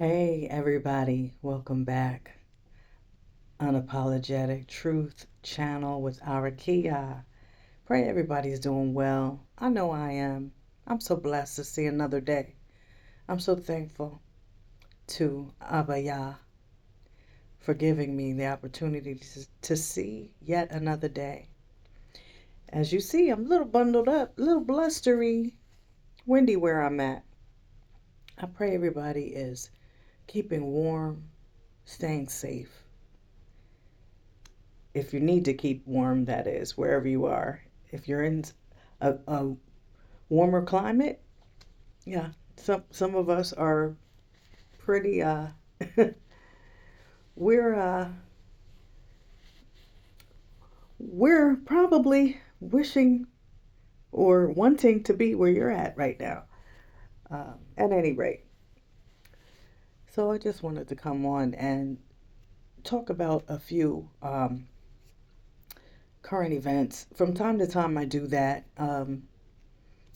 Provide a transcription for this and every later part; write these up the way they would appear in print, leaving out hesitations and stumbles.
Hey everybody, welcome back. Unapologetic Truth channel with EriKiYah. Pray everybody's doing well. I know I am. I'm so blessed to see another day. I'm so thankful to Abba Yah for giving me the opportunity to see yet another day. As you see, I'm a little bundled up, a little blustery, windy where I'm at. I pray everybody is keeping warm, staying safe. If you need to keep warm, that is, wherever you are. If you're in a warmer climate, yeah, some of us are pretty we're we're probably wishing or wanting to be where you're at right now. At any rate, so I just wanted to come on and talk about a few current events. From time to time, I do that.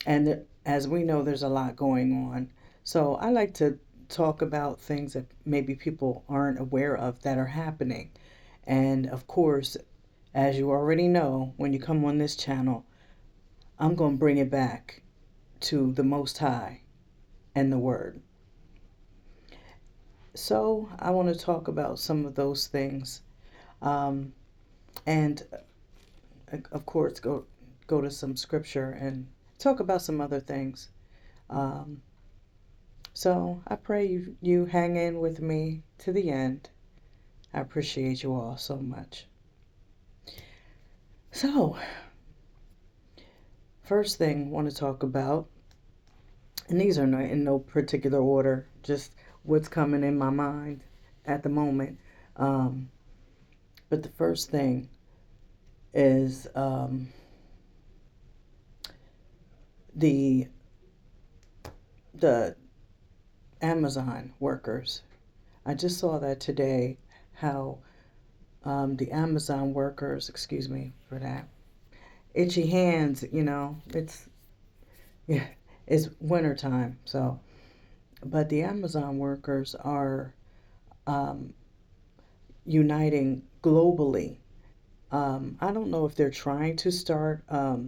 And as we know, there's a lot going on. So I like to talk about things that maybe people aren't aware of that are happening. And of course, as you already know, when you come on this channel, I'm going to bring it back to the Most High and the Word. So I want to talk about some of those things. Um, and of course, go to some scripture and talk about some other things. Um, So I pray you hang in with me to the end. I appreciate you all so much. So, first thing I want to talk about, and these are in no particular order, just what's coming in my mind at the moment. Um, but the first thing is the the Amazon workers. I just saw that today. How the Amazon workers, excuse me for that, itchy hands. Yeah, it's wintertime, so but the Amazon workers are um, uniting globally. I don't know if they're trying to start a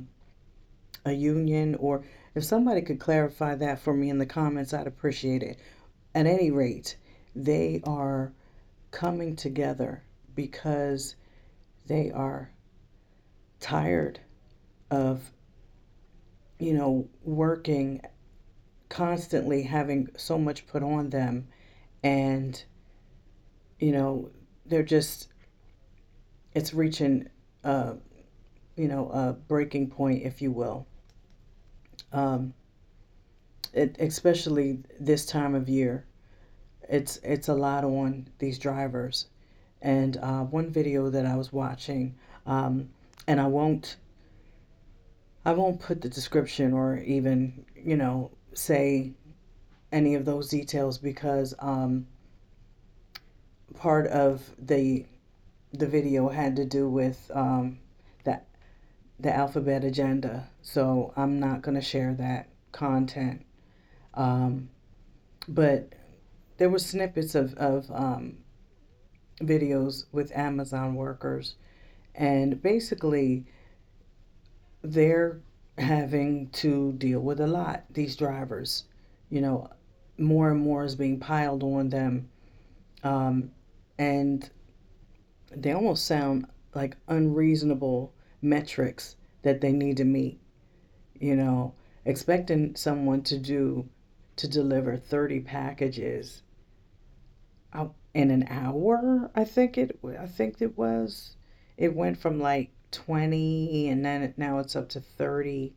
union, or if somebody could clarify that for me in the comments, I'd appreciate it. At any rate, they are coming together because they are tired of, working constantly, having so much put on them, and you know they're just it's reaching uh a breaking point, if you will. um Especially this time of year, it's a lot on these drivers. And one video that I was watching, and I won't put the description or even say any of those details, because part of the video had to do with the the alphabet agenda. So I'm not going to share that content. Um, but there were snippets of videos with Amazon workers, and basically they're having to deal with a lot. These drivers, you know, more and more is being piled on them, um, and they almost sound like unreasonable metrics that they need to meet. You know, expecting someone to deliver 30 packages in an hour. I think it went from like 20, and then now it's up to 30.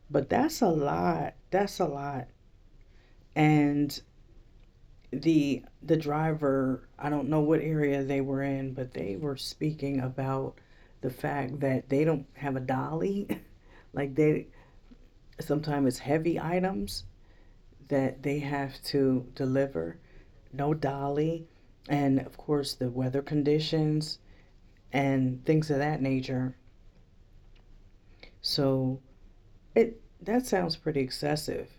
But that's a lot. That's a lot. And the driver, I don't know what area they were in, but they were speaking about the fact that they don't have a dolly. Like, they sometimes it's heavy items that they have to deliver. No dolly. And of course, the weather conditions and things of that nature. So that sounds pretty excessive,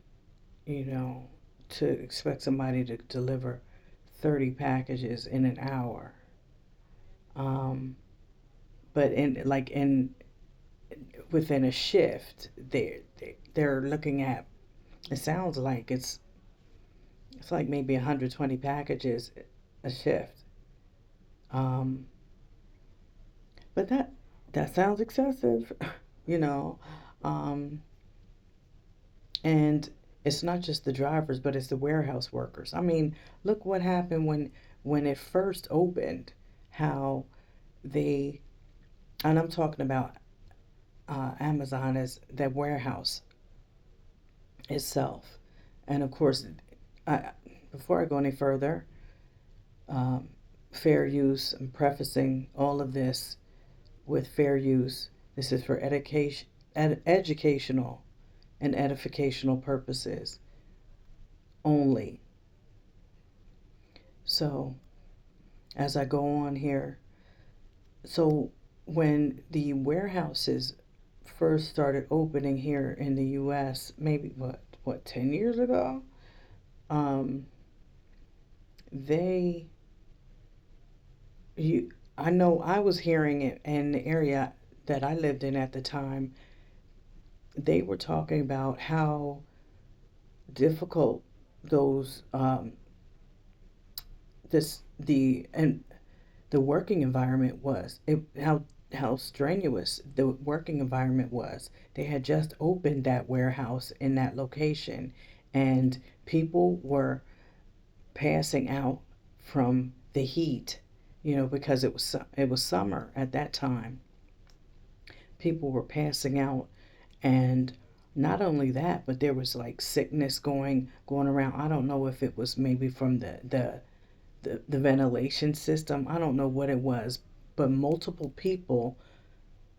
you know, to expect somebody to deliver 30 packages in an hour. Um, but in within a shift, they're looking at. It sounds like it's like maybe 120 packages a shift. Um, but that sounds excessive, you know. Um, and it's not just the drivers, but it's the warehouse workers. I mean, look what happened when it first opened. How they and I'm talking about Amazon as that warehouse itself. And of course, I, before I go any further, um, fair use. I'm prefacing all of this with fair use. This is for educational and edificational purposes only. So, as I go on here, so when the warehouses first started opening here in the U.S., maybe what 10 years ago, um, they you I know I was hearing it in the area that I lived in at the time. They were talking about how difficult those this the working environment was. How strenuous the working environment was. They had just opened that warehouse in that location, and people were passing out from the heat. Because it was summer at that time. People were passing out, and not only that, but there was like sickness going around. I don't know if it was maybe from the ventilation system. I don't know what it was, but multiple people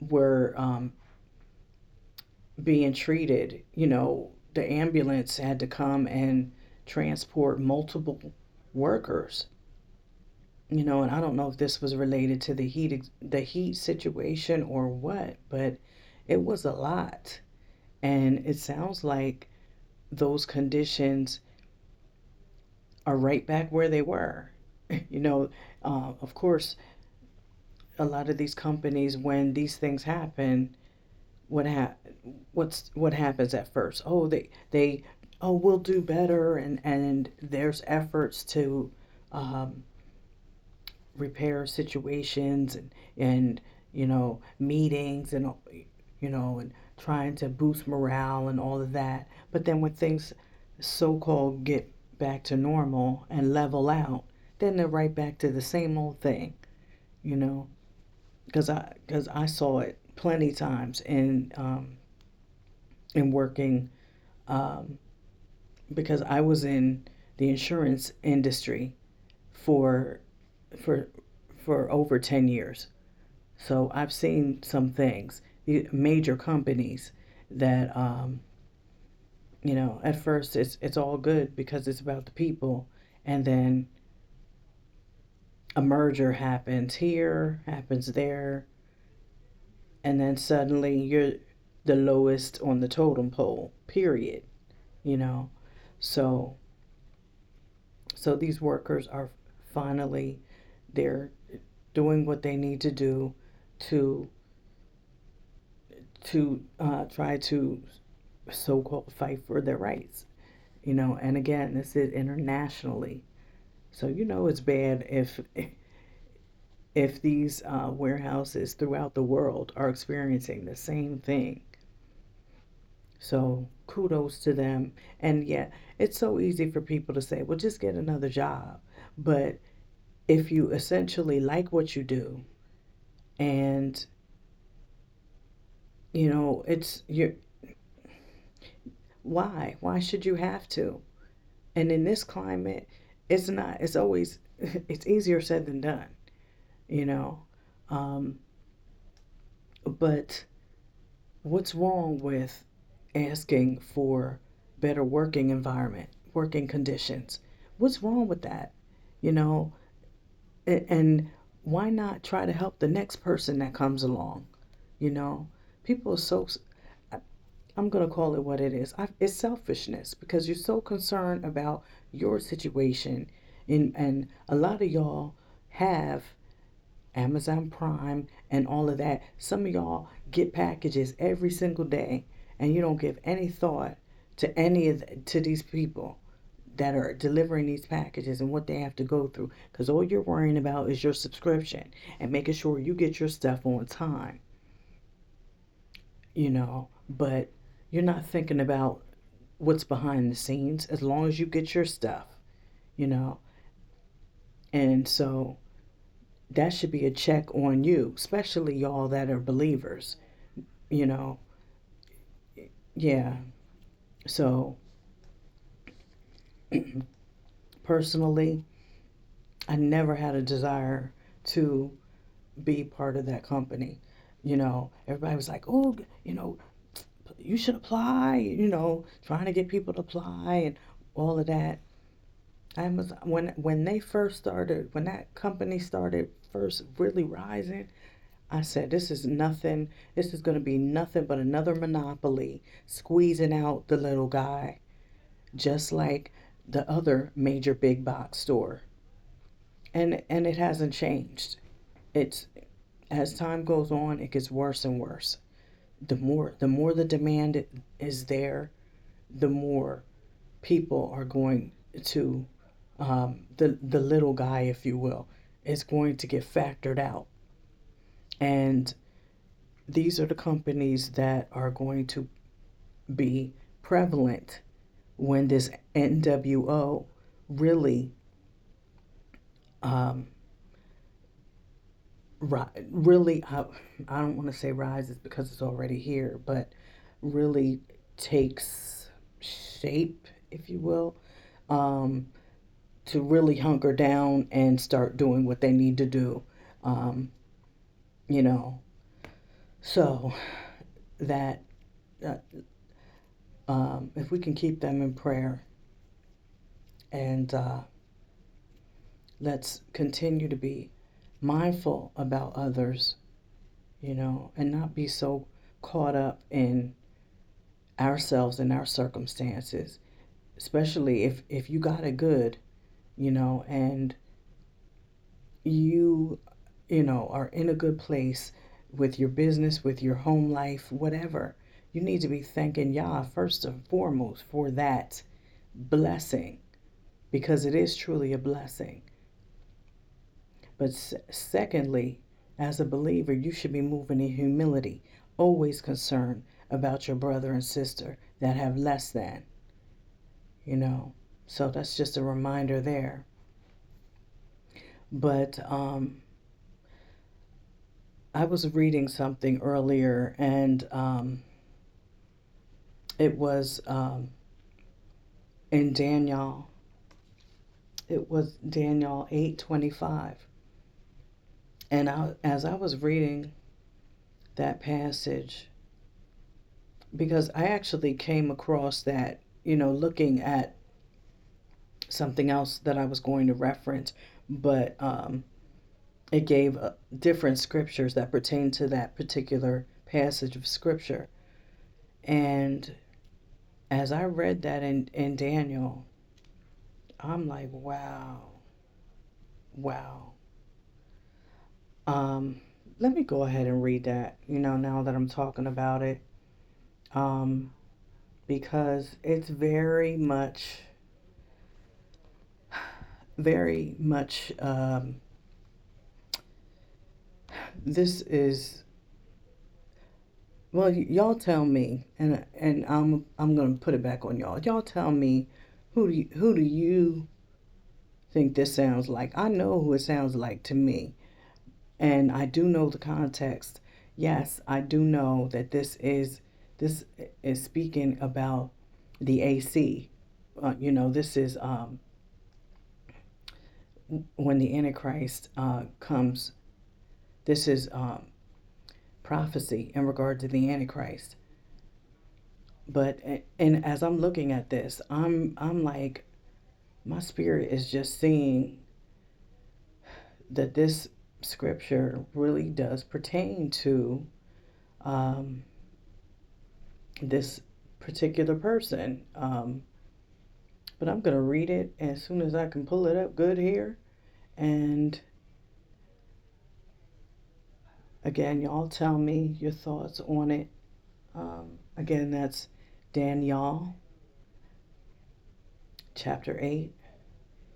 were being treated. The ambulance had to come and transport multiple workers. And I don't know if this was related to the heat situation or what, but it was a lot. And it sounds like those conditions are right back where they were. you know, of course, a lot of these companies, when these things happen, what happens at first? Oh, they oh, we'll do better, and there's efforts to um, repair situations, and meetings, and trying to boost morale and all of that. But then when things so-called get back to normal and level out, then they're right back to the same old thing, you know because I saw it plenty times in working, um, because I was in the insurance industry for for for over 10 years. So I've seen some things, the major companies that at first it's all good because it's about the people, and then a merger happens here, happens there, and then suddenly you're the lowest on the totem pole, period. you know so so these workers are finally, they're doing what they need to do to try to so-called fight for their rights. And again, this is internationally. So it's bad if these warehouses throughout the world are experiencing the same thing. So kudos to them. And yeah, it's so easy for people to say, well, just get another job. But if you essentially like what you do, and it's you why should you have to? And in this climate, it's always it's easier said than done, you know. Um, but what's wrong with asking for better working environment, working conditions? What's wrong with that? You know, and why not try to help the next person that comes along? You know, people are so, I'm going to call it what it is. It's selfishness, because you're so concerned about your situation. And a lot of y'all have Amazon Prime and all of that. Some of y'all get packages every single day, and you don't give any thought to to these people that are delivering these packages and what they have to go through, because all you're worrying about is your subscription and making sure you get your stuff on time, but you're not thinking about what's behind the scenes as long as you get your stuff, you know. And so that should be a check on you, especially y'all that are believers, you know. Yeah. So personally, I never had a desire to be part of that company. Everybody was like, oh, you should apply, trying to get people to apply and all of that. I was when they first started, when that company started first really rising, I said, this is nothing. This is going to be nothing but another monopoly squeezing out the little guy, just like the other major big box store. And it hasn't changed. It's As time goes on, it gets worse and worse. The more the demand is there, the more people are going to the little guy, if you will, is going to get factored out. And these are the companies that are going to be prevalent when this NWO really, um, really, I don't want to say rises because it's already here, but really takes shape, if you will, um, to really hunker down and start doing what they need to do. Um, you know, so that uh, if we can keep them in prayer, and let's continue to be mindful about others, and not be so caught up in ourselves and our circumstances, especially if you got it good, and you are in a good place with your business, with your home life, whatever. You need to be thanking Yah first and foremost for that blessing, because it is truly a blessing. But secondly, as a believer, you should be moving in humility, always concerned about your brother and sister that have less than, you know. So that's just a reminder there. But I was reading something earlier, and it was in Daniel. It was Daniel 8:25, and as I was reading that passage, because I actually came across that, looking at something else that I was going to reference, but it gave different scriptures that pertain to that particular passage of scripture. And as I read that in Daniel, I'm like, wow, wow. Um, Let me go ahead and read that, now that I'm talking about it, um, because it's very much, this is, well, y'all tell me, and I'm gonna put it back on y'all. Y'all tell me, who do you think this sounds like? I know who it sounds like to me, and I do know the context. Yes, I do know that this is speaking about the AC. This is when the Antichrist comes. This is prophecy in regard to the Antichrist. But and as I'm looking at this, I'm like, my spirit is just seeing that this scripture really does pertain to um, this particular person. But I'm going to read it as soon as I can pull it up good here. And again, y'all tell me your thoughts on it. Again, that's Daniel chapter 8,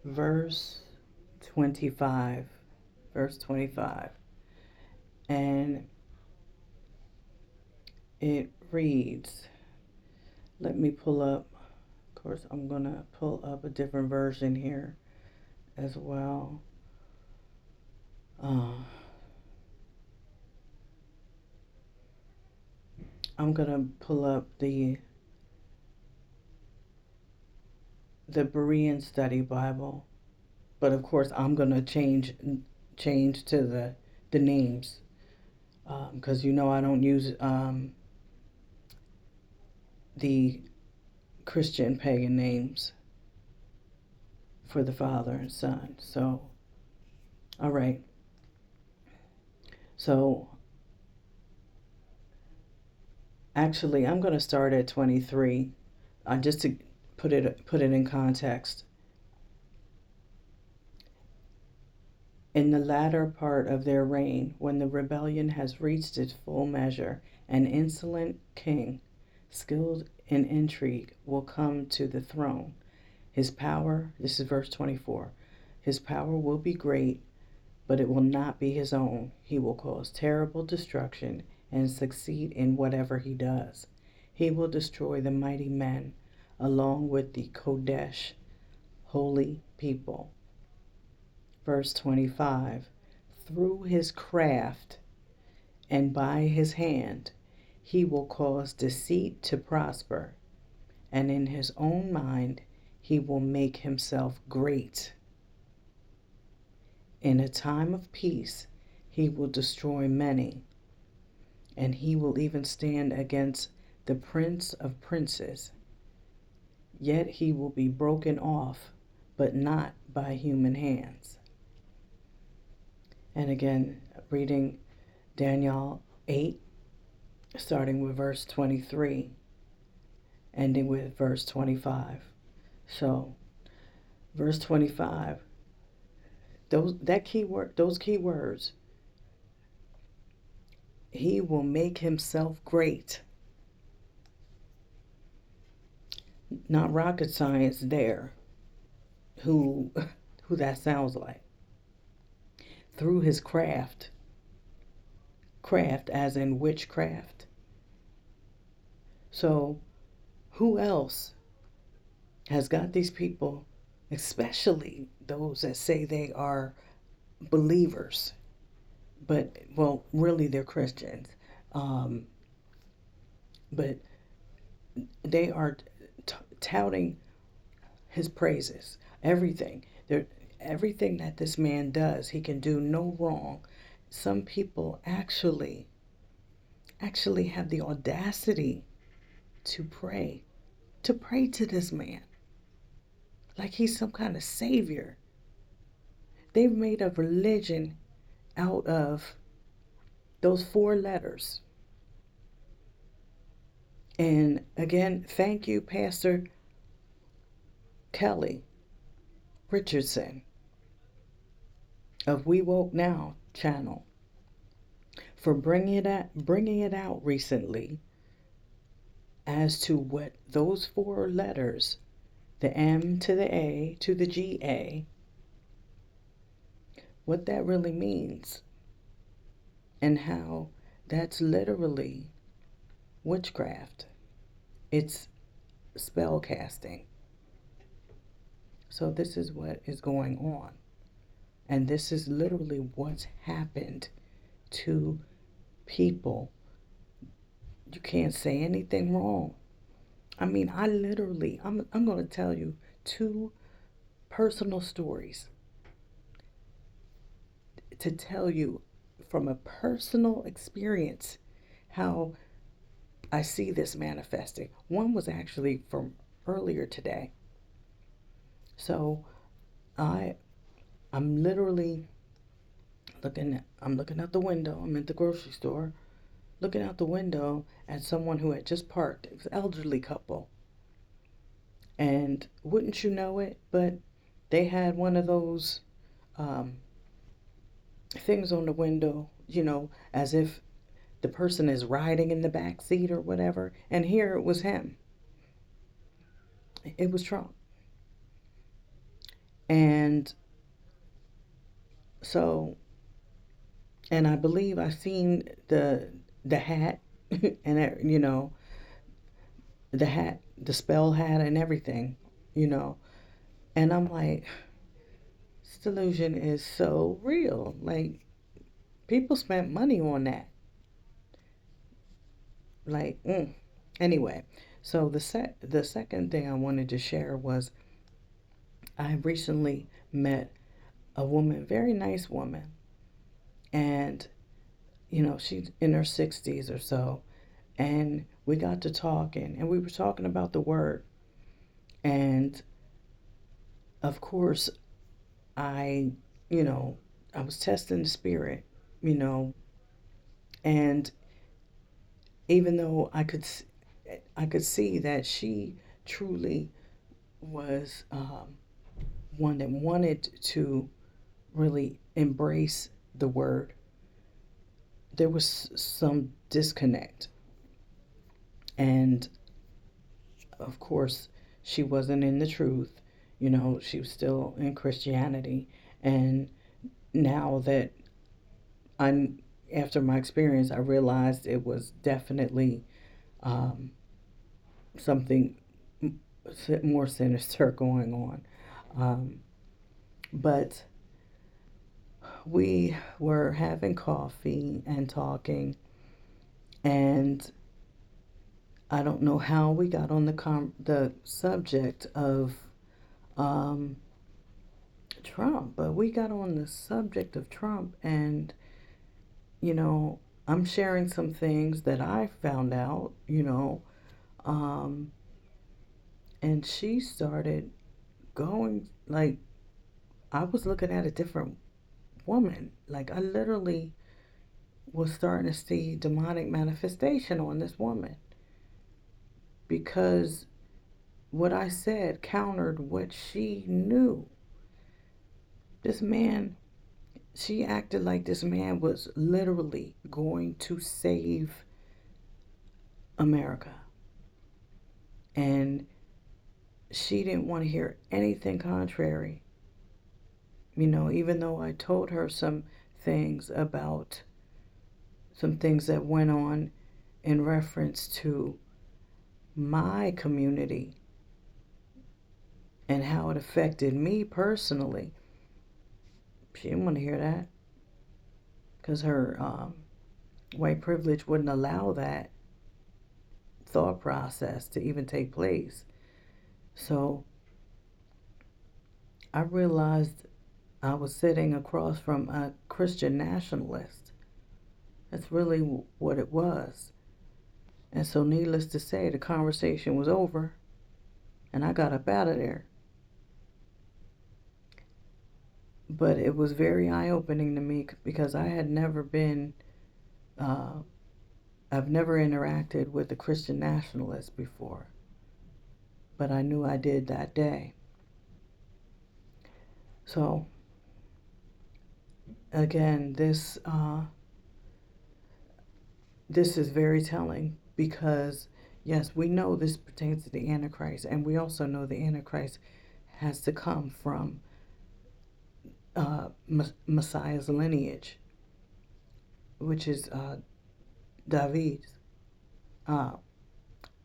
verse 25. Verse 25. And it reads, let me pull up, of course, I'm going to pull up a different version here as well. I'm going to pull up the Berean Study Bible, but of course I'm going to change to the names, because I don't use the Christian pagan names for the Father and Son. So, all right. So, actually, I'm going to start at 23, just to put it in context. In the latter part of their reign, when the rebellion has reached its full measure, an insolent king, skilled in intrigue, will come to the throne. His power, this is verse 24, his power will be great, but it will not be his own. He will cause terrible destruction and succeed in whatever he does. He will destroy the mighty men along with the Kodesh, holy people. Verse 25, through his craft and by his hand, he will cause deceit to prosper, and in his own mind he will make himself great. In a time of peace, he will destroy many, and he will even stand against the Prince of Princes. Yet he will be broken off, but not by human hands. And again, reading Daniel 8, starting with verse 23, ending with verse 25. So, verse 25, those key words, he will make himself great. Not rocket science there. Who that sounds like. Through his craft as in witchcraft. So, who else has got these people, especially those that say they are believers, but, well, really they're Christians, but they are touting his praises, everything. Everything that this man does, he can do no wrong. Some people actually have the audacity to pray to this man like he's some kind of savior. They've made a religion out of those 4 letters. And again, thank you, Pastor Kelly Richardson of We Woke Now channel for bringing it out recently as to what those 4 letters, the M to the A to the GA, what that really means, and how that's literally witchcraft. It's spell casting. So this is what is going on. And this is literally what's happened to people. You can't say anything wrong. I mean, I'm going to tell you 2 personal stories to tell you from a personal experience how I see this manifesting. One was actually from earlier today. So I'm literally looking out the window. I'm at the grocery store, looking out the window at someone who had just parked. It was an elderly couple. And wouldn't you know it, but they had one of those um, things on the window, as if the person is riding in the back seat or whatever. And here it was him. It was Trump. And so, and I believe I seen the hat, and the hat, the spell hat, and everything, you know. And I'm like, this delusion is so real. Like, people spent money on that. Like, anyway. So the second thing I wanted to share was I recently met a woman, very nice woman, and she's in her 60s or so, and we got to talking, and we were talking about the word, and of course, I, you know, I was testing the spirit, you know, and even though I could see that she truly was one that wanted to really embrace the word, there was some disconnect. And of course, she wasn't in the truth. She was still in Christianity. And now that I'm, after my experience, I realized it was definitely um, something more sinister going on. Um, but we were having coffee and talking, and I don't know how we got on the subject of um, Trump, but we got on the subject of Trump, and you know, I'm sharing some things that I found out, um, and she started going like I was looking at a different woman. Like I literally was starting to see demonic manifestation on this woman because what I said countered what she knew. This man, she acted like this man was literally going to save America. And she didn't want to hear anything contrary. Even though I told her some things about some things that went on in reference to my community and how it affected me personally. She didn't want to hear that because her white privilege wouldn't allow that thought process to even take place. So I realized I was sitting across from a Christian nationalist. That's really what it was. And so, needless to say, the conversation was over and I got up out of there. But it was very eye opening to me because I had never been, uh, I've never interacted with a Christian nationalist before. But I knew I did that day. So, again, this is very telling because, yes, we know this pertains to the Antichrist, and we also know the Antichrist has to come from Messiah's lineage, which is David's uh,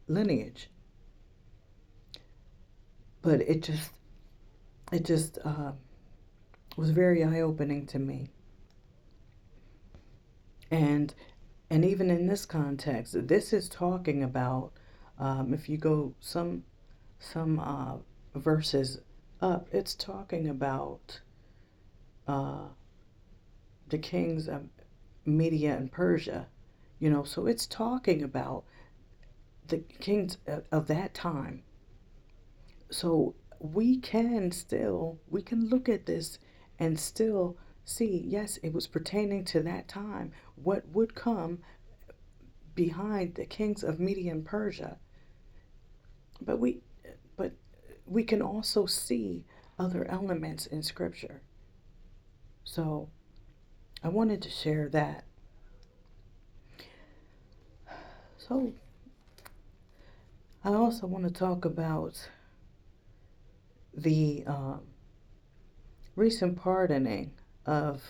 lineage. But it just was very eye opening to me, and even in this context, this is talking about if you go some verses up, it's talking about uh, the kings of Media and Persia. So it's talking about the kings of that time. So we can look at this and still see, yes, it was pertaining to that time, what would come behind the kings of Media and Persia. But we but we can also see other elements in Scripture. So I wanted to share that. So I also want to talk about the recent pardoning of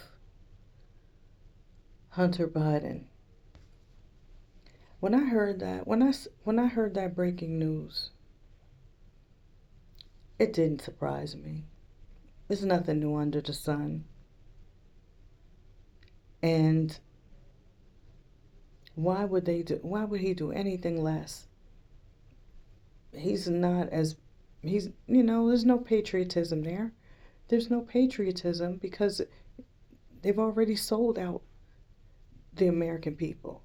Hunter Biden. When I heard that, when I heard that breaking news, it didn't surprise me. There's nothing new under the sun. And why would he do anything less? He's not as there's no patriotism there. There's no patriotism because they've already sold out the American people.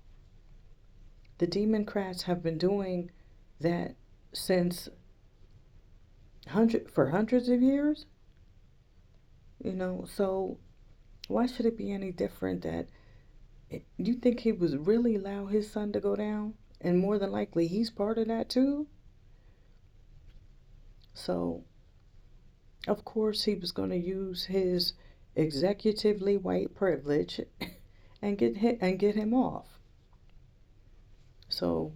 The Democrats have been doing that since hundreds of years. So why should it be any different that you think he was really allow his son to go down? And more than likely he's part of that too. So of course he was going to use his executively white privilege and get him off. So,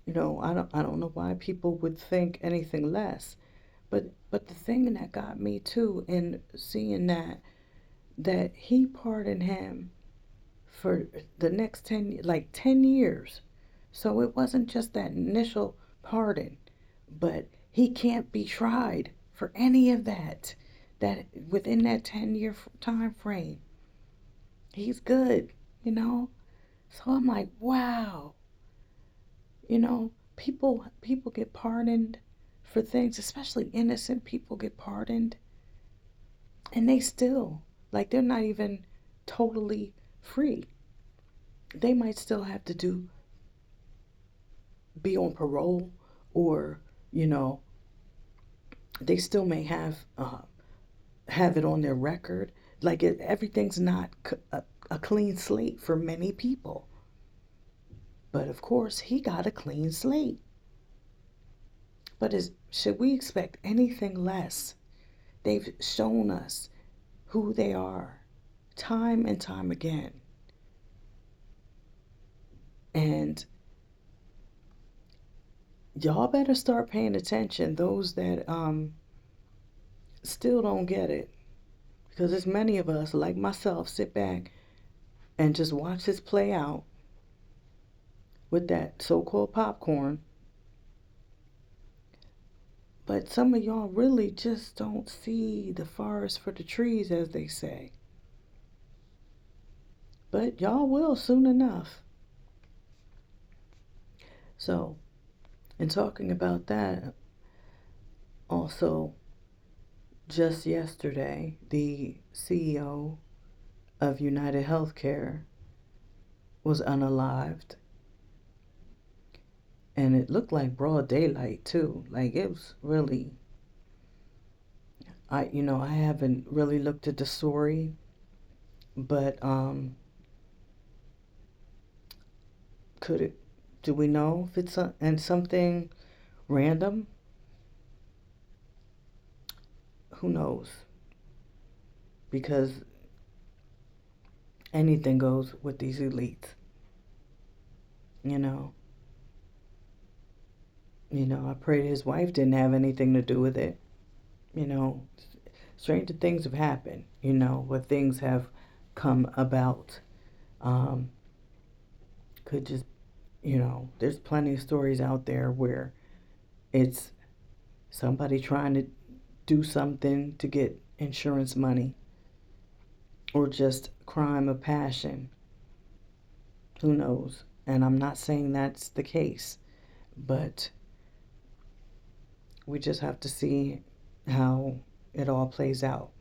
I don't know why people would think anything less. But the thing that got me too in seeing that he pardoned him for the next 10 years. So it wasn't just that initial pardon, but he can't be tried for any of that within that 10-year time frame. He's good. So I'm like, wow. People get pardoned for things, especially innocent people get pardoned, and they still, like, they're not even totally free. They might still have to be on parole, or they still may have it on their record. Like, everything's not a clean slate for many people. But of course, he got a clean slate. But should we expect anything less? They've shown us who they are time and time again. And y'all better start paying attention, those that still don't get it. Because there's many of us, like myself, sit back and just watch this play out with that so-called popcorn. But some of y'all really just don't see the forest for the trees, as they say. But y'all will soon enough. So, in talking about that, also, just yesterday, the CEO of United Healthcare was unalived. And it looked like broad daylight too. Like, it was really, I haven't really looked at the story, but do we know if it's and something random? Who knows? Because anything goes with these elites. I pray his wife didn't have anything to do with it. Stranger things have happened, where things have come about. Could just, there's plenty of stories out there where it's somebody trying to do something to get insurance money, or just crime of passion. Who knows? And I'm not saying that's the case, but we just have to see how it all plays out.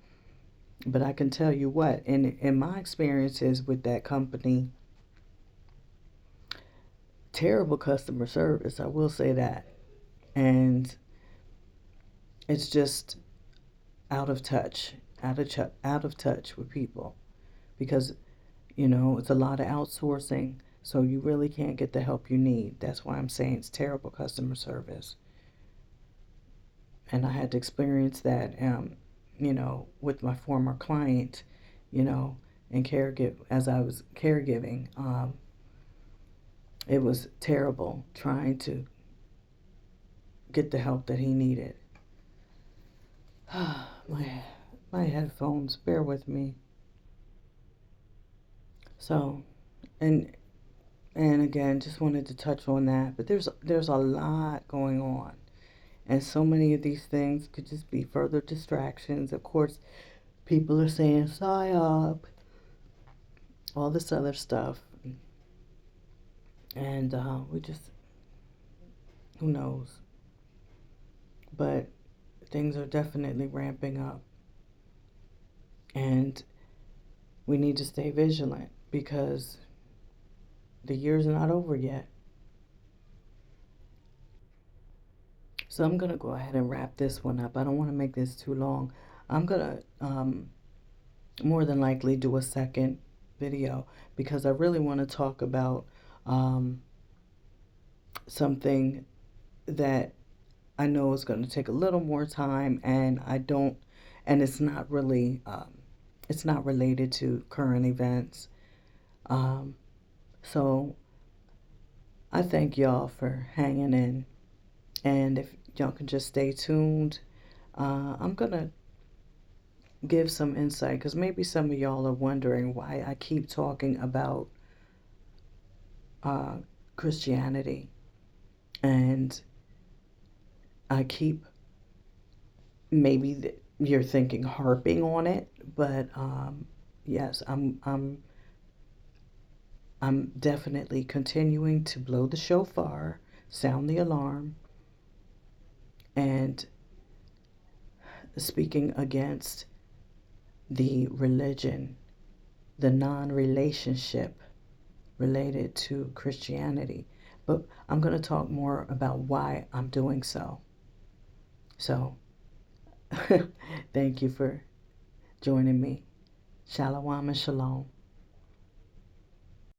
But I can tell you what, in my experiences with that company, terrible customer service, I will say that. And it's just out of touch with people, because it's a lot of outsourcing, so you really can't get the help you need. That's why I'm saying it's terrible customer service. And I had to experience that, with my former client, you know, and as I was caregiving. It was terrible trying to get the help that he needed. my headphones, bear with me. So, and again, just wanted to touch on that. But there's a lot going on, and so many of these things could just be further distractions. Of course, people are saying psyop, all this other stuff, and we just, who knows? But things are definitely ramping up, and we need to stay vigilant because the year's not over yet. So I'm going to go ahead and wrap this one up. I don't want to make this too long. I'm going to more than likely do a second video because I really want to talk about something that I know is going to take a little more time, and it's not really, it's not related to current events. So I thank y'all for hanging in, and if y'all can just stay tuned, I'm going to give some insight because maybe some of y'all are wondering why I keep talking about Christianity, and I keep, maybe you're thinking harping on it, but yes, I'm definitely continuing to blow the shofar, sound the alarm, and speaking against the religion, the non-relationship related to Christianity. But I'm going to talk more about why I'm doing so. So, thank you for joining me. Shalom and shalom.